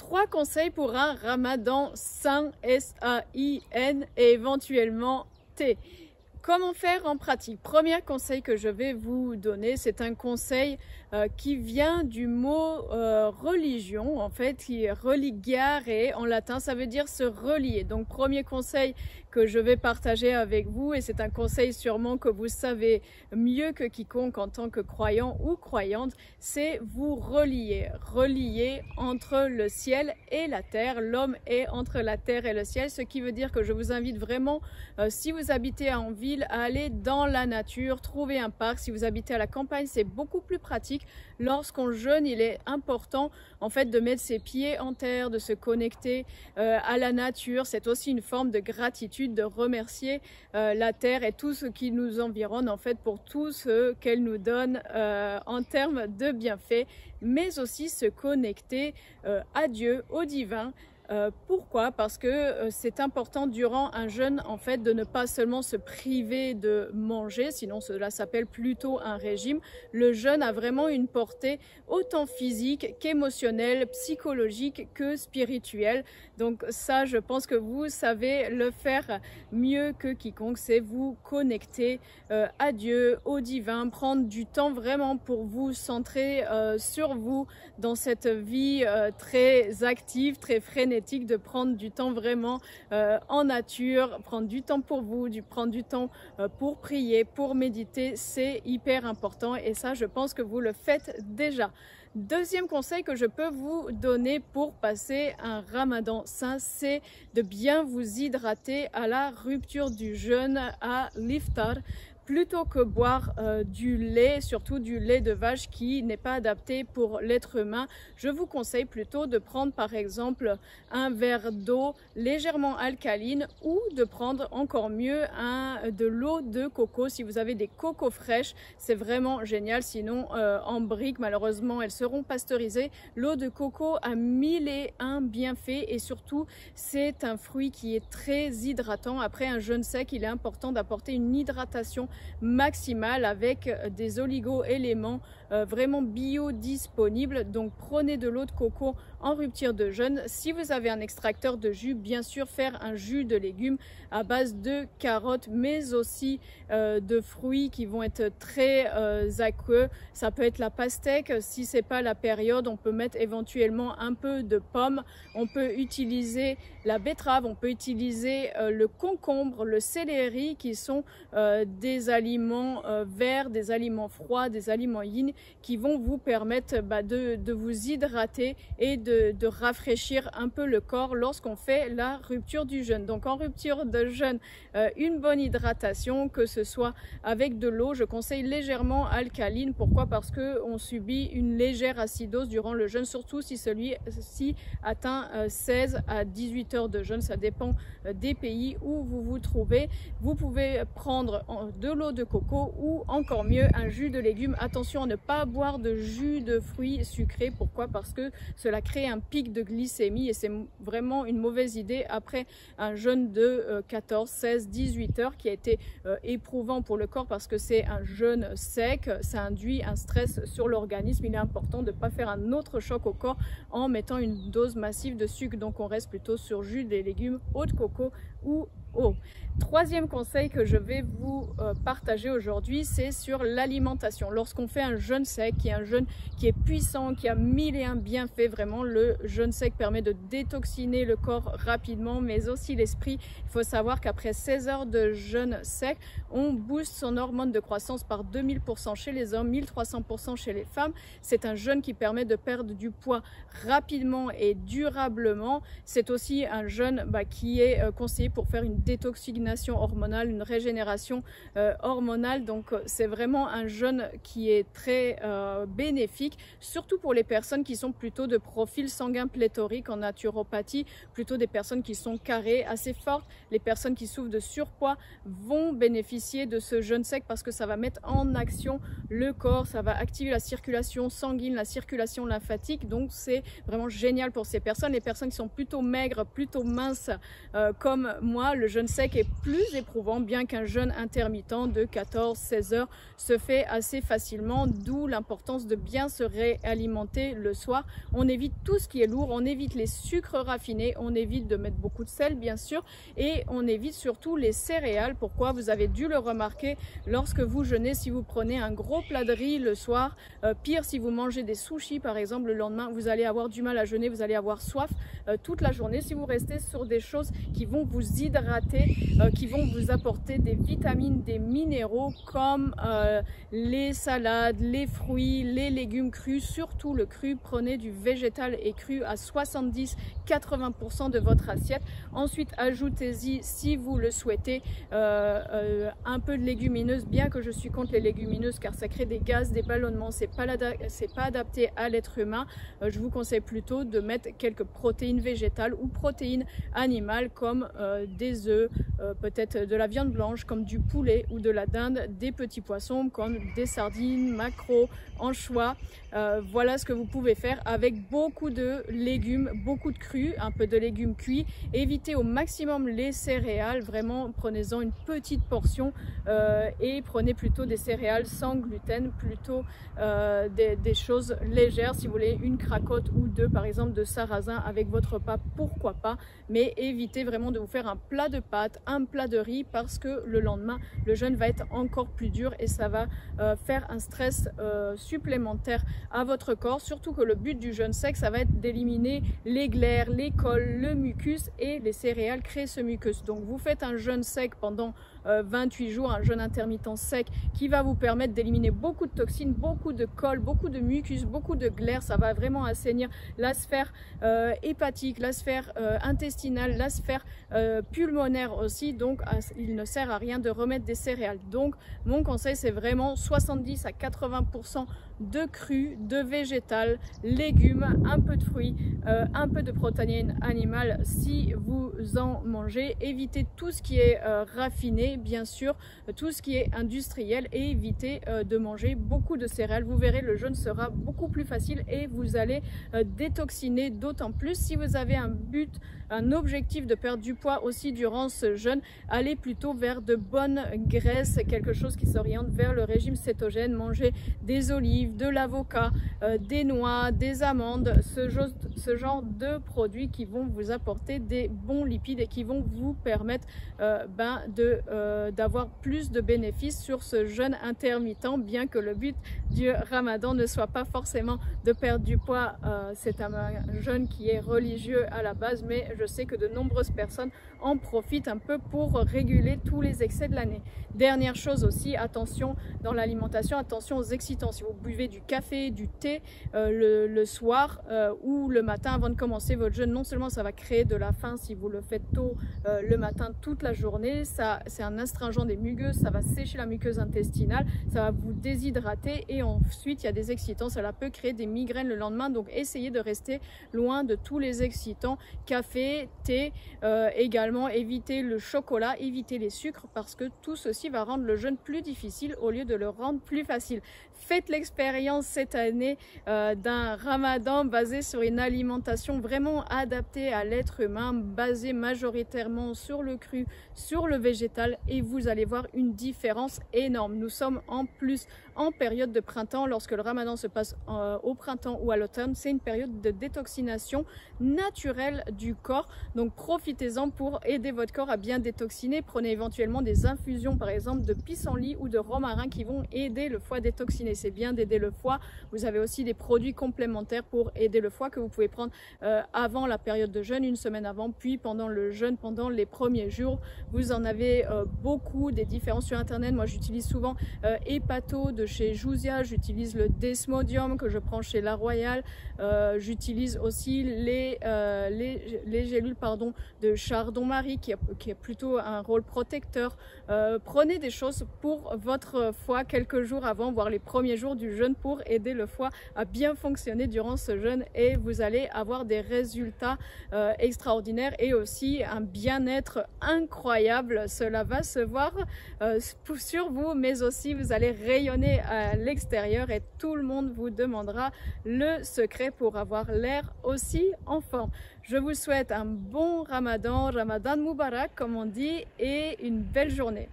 3 conseils pour un ramadan sain, S-A-I-N, et éventuellement T. Comment faire en pratique? Premier conseil que je vais vous donner, c'est un conseil qui vient du mot religion, en fait, qui est religare en latin, ça veut dire se relier. Donc, premier conseil que je vais partager avec vous, et c'est un conseil sûrement que vous savez mieux que quiconque en tant que croyant ou croyante, c'est vous relier. Relier entre le ciel et la terre. L'homme est entre la terre et le ciel, ce qui veut dire que je vous invite vraiment, si vous habitez en ville, à aller dans la nature, trouver un parc. Si vous habitez à la campagne, c'est beaucoup plus pratique. Lorsqu'on jeûne, il est important en fait de mettre ses pieds en terre, de se connecter à la nature. C'est aussi une forme de gratitude, de remercier la terre et tout ce qui nous environne en fait pour tout ce qu'elle nous donne en termes de bienfaits, mais aussi se connecter à Dieu, au divin. Pourquoi? Parce que c'est important durant un jeûne en fait de ne pas seulement se priver de manger, sinon cela s'appelle plutôt un régime. Le jeûne a vraiment une portée autant physique qu'émotionnelle, psychologique que spirituelle. Donc ça, je pense que vous savez le faire mieux que quiconque, c'est vous connecter à Dieu, au divin, prendre du temps vraiment pour vous centrer sur vous dans cette vie très active, très frénétique, de prendre du temps vraiment en nature, prendre du temps pour vous, prendre du temps pour prier, pour méditer, c'est hyper important et ça, je pense que vous le faites déjà. Deuxième conseil que je peux vous donner pour passer un ramadan sain, c'est de bien vous hydrater à la rupture du jeûne, à l'iftar. Plutôt que boire du lait, surtout du lait de vache qui n'est pas adapté pour l'être humain, je vous conseille plutôt de prendre par exemple un verre d'eau légèrement alcaline ou de prendre encore mieux de l'eau de coco. Si vous avez des cocos fraîches, c'est vraiment génial. Sinon, en briques, malheureusement, elles seront pasteurisées. L'eau de coco a 1001 bienfaits et surtout, c'est un fruit qui est très hydratant. Après un jeûne sec, il est important d'apporter une hydratation maximale avec des oligo-éléments vraiment biodisponibles. Donc prenez de l'eau de coco en rupture de jeûne. Si vous avez un extracteur de jus, bien sûr faire un jus de légumes à base de carottes mais aussi de fruits qui vont être très aqueux. Ça peut être la pastèque, si c'est pas la période, on peut mettre éventuellement un peu de pommes, on peut utiliser la betterave, on peut utiliser le concombre, le céleri qui sont des aliments verts, des aliments froids, des aliments yin qui vont vous permettre de vous hydrater et de rafraîchir un peu le corps lorsqu'on fait la rupture du jeûne. Donc en rupture de jeûne, une bonne hydratation, que ce soit avec de l'eau, je conseille légèrement alcaline. Pourquoi? Parce que on subit une légère acidose durant le jeûne, surtout si celui-ci atteint 16 à 18 heures de jeûne, ça dépend des pays où vous vous trouvez. Vous pouvez prendre de l'eau de coco ou encore mieux un jus de légumes. Attention à ne pas boire de jus de fruits sucrés. Pourquoi? Parce que cela crée un pic de glycémie et c'est vraiment une mauvaise idée après un jeûne de 14, 16, 18 heures qui a été éprouvant pour le corps parce que c'est un jeûne sec, ça induit un stress sur l'organisme. Il est important de ne pas faire un autre choc au corps en mettant une dose massive de sucre. Donc on reste plutôt sur jus des légumes, eau de coco ou eau. Troisième conseil que je vais vous partager aujourd'hui, c'est sur l'alimentation. Lorsqu'on fait un jeûne sec, qui est un jeûne qui est puissant, qui a 1001 bienfaits, vraiment le jeûne sec permet de détoxiner le corps rapidement, mais aussi l'esprit. Il faut savoir qu'après 16 heures de jeûne sec, on booste son hormone de croissance par 2000% chez les hommes, 1300% chez les femmes. C'est un jeûne qui permet de perdre du poids rapidement et durablement. C'est aussi un jeûne qui est conseillé pour faire une détoxication hormonale, une régénération hormonale. Donc c'est vraiment un jeûne qui est très bénéfique, surtout pour les personnes qui sont plutôt de profil sanguin pléthorique en naturopathie, plutôt des personnes qui sont carrées, assez fortes. Les personnes qui souffrent de surpoids vont bénéficier de ce jeûne sec parce que ça va mettre en action le corps, ça va activer la circulation sanguine, la circulation lymphatique. Donc c'est vraiment génial pour ces personnes. Les personnes qui sont plutôt maigres, plutôt minces comme moi, le jeûne sec est plus éprouvant, bien qu'un jeûne intermittent de 14-16 heures se fait assez facilement, d'où l'importance de bien se réalimenter le soir. On évite tout ce qui est lourd, on évite les sucres raffinés, on évite de mettre beaucoup de sel bien sûr, et on évite surtout les céréales. Pourquoi? Vous avez dû le remarquer lorsque vous jeûnez, si vous prenez un gros plat de riz le soir, pire si vous mangez des sushis par exemple, le lendemain vous allez avoir du mal à jeûner, vous allez avoir soif toute la journée. Si vous restez sur des choses qui vont vous hydrater, qui vont vous apporter des vitamines, des minéraux comme les salades, les fruits, les légumes crus, surtout le cru, prenez du végétal et cru à 70-80% de votre assiette. Ensuite ajoutez-y, si vous le souhaitez, un peu de légumineuses, bien que je suis contre les légumineuses car ça crée des gaz, des ballonnements, c'est pas adapté à l'être humain. Je vous conseille plutôt de mettre quelques protéines végétales ou protéines animales comme des œufs, peut-être de la viande blanche comme du poulet ou de la dinde, des petits poissons comme des sardines, maquereaux, anchois. Voilà ce que vous pouvez faire avec beaucoup de légumes, beaucoup de crus, un peu de légumes cuits. Évitez au maximum les céréales, vraiment prenez-en une petite portion et prenez plutôt des céréales sans gluten, plutôt des choses légères. Si vous voulez une cracotte ou deux par exemple de sarrasin avec votre repas, pourquoi pas, mais évitez vraiment de vous faire un plat de pâtes, un plat de riz, parce que le lendemain le jeûne va être encore plus dur et ça va faire un stress supplémentaire à votre corps. Surtout que le but du jeûne sec, ça va être d'éliminer les glaires, les cols, le mucus, et les céréales créent ce mucus. Donc vous faites un jeûne sec pendant 28 jours, un jeûne intermittent sec qui va vous permettre d'éliminer beaucoup de toxines, beaucoup de colle, beaucoup de mucus, beaucoup de glaires. Ça va vraiment assainir la sphère hépatique, la sphère intestinale, la sphère pulmonaire aussi. Donc il ne sert à rien de remettre des céréales. Donc mon conseil, c'est vraiment 70 à 80% de cru, de végétal, légumes, un peu de fruits, un peu de protéines animales si vous en mangez. Évitez tout ce qui est raffiné, bien sûr, tout ce qui est industriel, et évitez de manger beaucoup de céréales. Vous verrez, le jeûne sera beaucoup plus facile et vous allez détoxiner d'autant plus. Si vous avez un but, un objectif de perdre du poids aussi durant ce jeûne, allez plutôt vers de bonnes graisses, quelque chose qui s'oriente vers le régime cétogène. Mangez des olives, de l'avocat, des noix, des amandes, ce genre de produits qui vont vous apporter des bons lipides et qui vont vous permettre d'avoir plus de bénéfices sur ce jeûne intermittent, bien que le but du Ramadan ne soit pas forcément de perdre du poids. C'est un jeûne qui est religieux à la base, mais je sais que de nombreuses personnes en profitent un peu pour réguler tous les excès de l'année. Dernière chose aussi, attention dans l'alimentation, attention aux excitants. Si vous buvez du café, du thé le soir ou le matin avant de commencer votre jeûne, non seulement ça va créer de la faim si vous le faites tôt le matin toute la journée, c'est un astringent des muqueuses, ça va sécher la muqueuse intestinale, ça va vous déshydrater, et ensuite il y a des excitants, cela peut créer des migraines le lendemain. Donc essayez de rester loin de tous les excitants, café, thé, également évitez le chocolat, évitez les sucres, parce que tout ceci va rendre le jeûne plus difficile au lieu de le rendre plus facile. Faites l'expérience cette année d'un Ramadan basé sur une alimentation vraiment adaptée à l'être humain, basée majoritairement sur le cru, sur le végétal, et vous allez voir une différence énorme. Nous sommes en plus en période de printemps. Lorsque le Ramadan se passe au printemps ou à l'automne, c'est une période de détoxination naturelle du corps. Donc profitez-en pour aider votre corps à bien détoxiner. Prenez éventuellement des infusions, par exemple de pissenlit ou de romarin, qui vont aider le foie à détoxiner. C'est bien d'aider le foie. Vous avez aussi des produits complémentaires pour aider le foie que vous pouvez prendre avant la période de jeûne, une semaine avant, puis pendant le jeûne, pendant les premiers jours. Vous en avez beaucoup, des différents sur internet. Moi j'utilise souvent Hepato de chez Jousia, j'utilise le Desmodium que je prends chez La Royale, j'utilise aussi les gélules de Chardon-Marie qui a plutôt un rôle protecteur. Prenez des choses pour votre foie quelques jours avant, voire les premiers jours du jeûne, pour aider le foie à bien fonctionner durant ce jeûne, et vous allez avoir des résultats extraordinaires et aussi un bien-être incroyable. Cela va se voir sur vous, mais aussi vous allez rayonner sortirez à l'extérieur et tout le monde vous demandera le secret pour avoir l'air aussi en forme. Je vous souhaite un bon Ramadan, Ramadan Moubarak comme on dit, et une belle journée.